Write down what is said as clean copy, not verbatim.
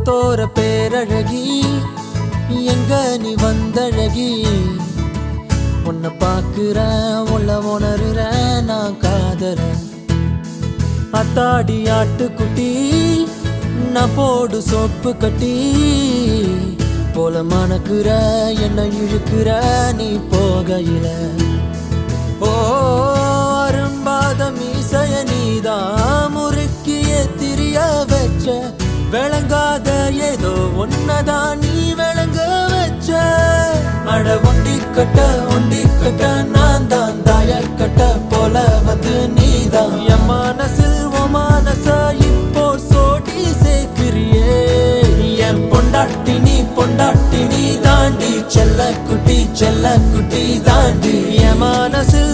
தோர பேரழகி எங்க நீ வந்தழகி உன்னை பாக்குறேன் உள்ள உணர்றேன் நான் காதறேன் அத்தாடி ஆட்டுக்குட்டி நான் போடு சோப்பு கட்டி போல மணக்குற என்ன இழுக்கிற நீ போகையில ஓ அரும்பாத மீசைய நீதான் முறுக்கிய திரிய வச்ச விளங்காத ஏதோ ஒன்னதான் நீ விளங்க வச்ச அட ஒண்டி கட்ட நான் தான் தாய கட்ட போல வந்து நீதான் என் மனசில் ஓ மனச இப்போ சோடி சேர்க்கிறியே என் பொண்டாட்டி நீ தாண்டி செல்ல குட்டி தாண்டி என் மனசில்